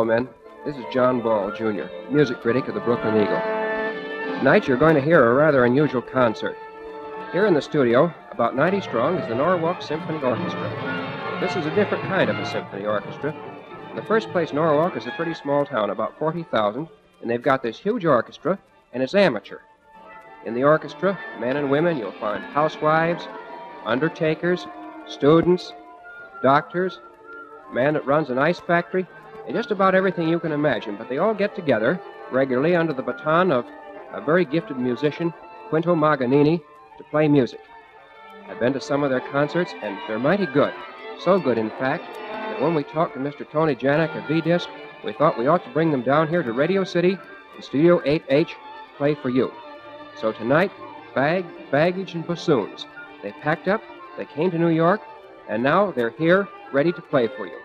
Hello, men. This is John Ball, Jr., music critic of the Brooklyn Eagle. Tonight you're going to hear a rather unusual concert. Here in the studio, about 90 strong, is the Norwalk Symphony Orchestra. This is a different kind of a symphony orchestra. In the first place, Norwalk is a pretty small town, about 40,000, and they've got this huge orchestra, and it's amateur. In the orchestra, men and women, you'll find housewives, undertakers, students, doctors, a man that runs an ice factory, and just about everything you can imagine. But they all get together regularly under the baton of a very gifted musician, Quinto Maganini, to play music. I've been to some of their concerts, and they're mighty good. So good, in fact, that when we talked to Mr. Tony Janik of V-Disc, we thought we ought to bring them down here to Radio City in Studio 8H to play for you. So tonight, baggage, and bassoons. They packed up, they came to New York, and now they're here ready to play for you.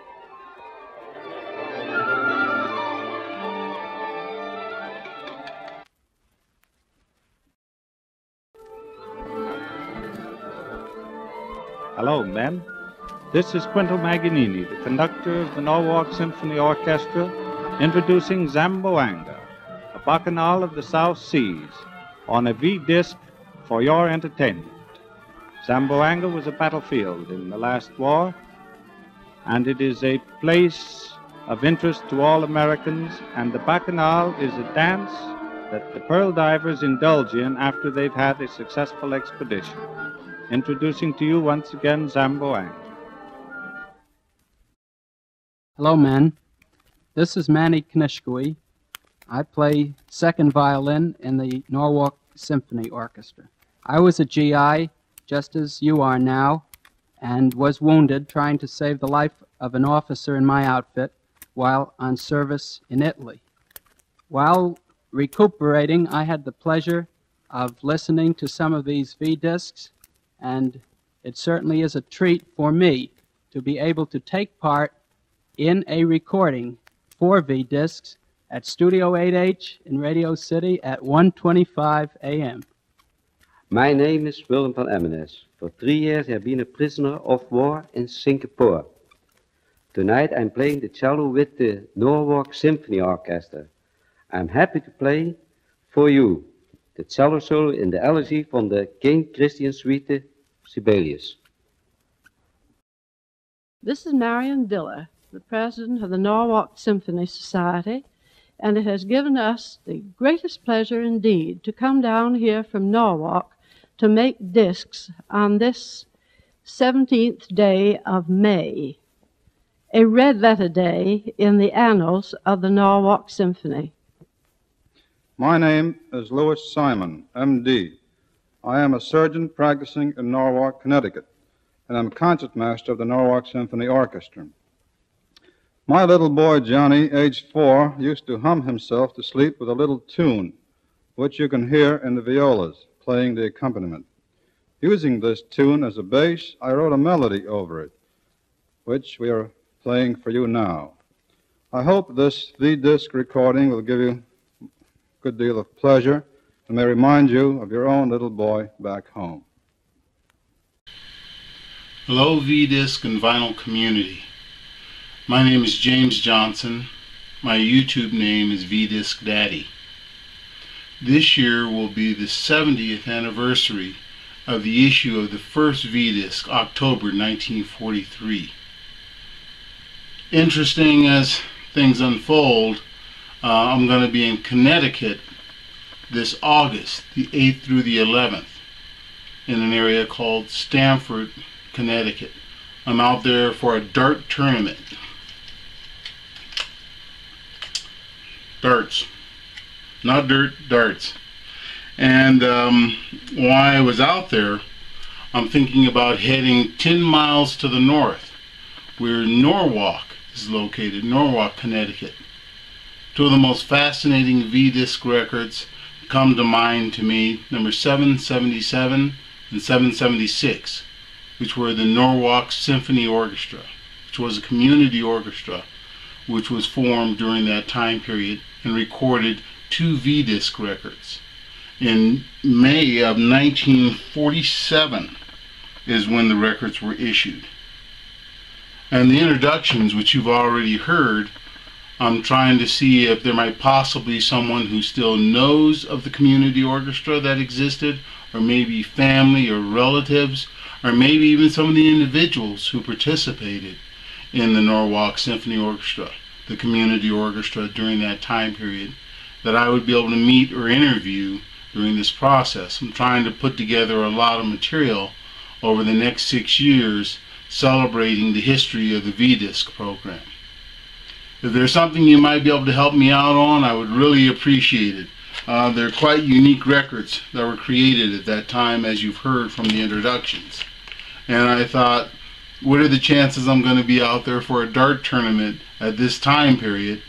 Hello, men. This is Quinto Maganini, the conductor of the Norwalk Symphony Orchestra, introducing Zamboanga, a bacchanal of the South Seas, on a V-disc for your entertainment. Zamboanga was a battlefield in the last war, and it is a place of interest to all Americans, and the bacchanal is a dance that the pearl divers indulge in after they've had a successful expedition. Introducing to you once again Zamboanga. Hello, men. This is Manny. I play second violin in the Norwalk Symphony Orchestra. I was a GI, just as you are now, and was wounded trying to save the life of an officer in my outfit while on service in Italy. While recuperating, I had the pleasure of listening to some of these V-discs, and it certainly is a treat for me to be able to take part in a recording for V-discs at Studio 8H in Radio City at 1:25 a.m. My name is Willem van Emmenes. For 3 years I have been a prisoner of war in Singapore. Tonight I'm playing the cello with the Norwalk Symphony Orchestra. I'm happy to play for you the cello solo in the elegy from the King Christian Suite, Sibelius. This is Marion Diller, the president of the Norwalk Symphony Society, and it has given us the greatest pleasure indeed to come down here from Norwalk to make discs on this 17th day of May, a red-letter day in the annals of the Norwalk Symphony. My name is Louis Simon, M.D. I am a surgeon practicing in Norwalk, Connecticut, and I'm concertmaster of the Norwalk Symphony Orchestra. My little boy, Johnny, aged 4, used to hum himself to sleep with a little tune, which you can hear in the violas, playing the accompaniment. Using this tune as a bass, I wrote a melody over it, which we are playing for you now. I hope this V-disc recording will give you a good deal of pleasure and may remind you of your own little boy back home. Hello, V-disc and vinyl community. My name is James Johnson. My YouTube name is V-disc Daddy. This year will be the 70th anniversary of the issue of the first V-disc, October 1943. Interesting as things unfold, I'm going to be in Connecticut this August, the 8th through the 11th, in an area called Stamford, Connecticut. I'm out there for a dart tournament. Darts. Not dirt, darts. And while I was out there, I'm thinking about heading 10 miles to the north, where Norwalk is located, Norwalk, Connecticut. Two of the most fascinating V-disc records come to mind to me, number 777 and 776, which were the Norwalk Symphony Orchestra, which was a community orchestra which was formed during that time period and recorded 2 V-disc records. In May of 1947 is when the records were issued. And the introductions, which you've already heard, I'm trying to see if there might possibly be someone who still knows of the community orchestra that existed, or maybe family or relatives, or maybe even some of the individuals who participated in the Norwalk Symphony Orchestra, the community orchestra during that time period, that I would be able to meet or interview during this process. I'm trying to put together a lot of material over the next 6 years celebrating the history of the V-Disc program. If there's something you might be able to help me out on, I would really appreciate it. They're quite unique records that were created at that time, as you've heard from the introductions. And I thought, what are the chances I'm going to be out there for a dart tournament at this time period?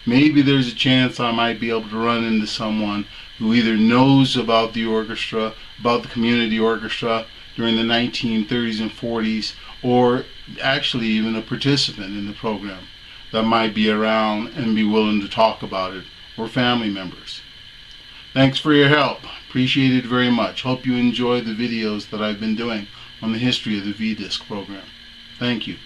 Maybe there's a chance I might be able to run into someone who either knows about the orchestra, about the community orchestra during the 1930s and 40s, or actually even a participant in the program that might be around and be willing to talk about it, or family members. Thanks for your help. Appreciate it very much. Hope you enjoy the videos that I've been doing on the history of the V-Disc program. Thank you.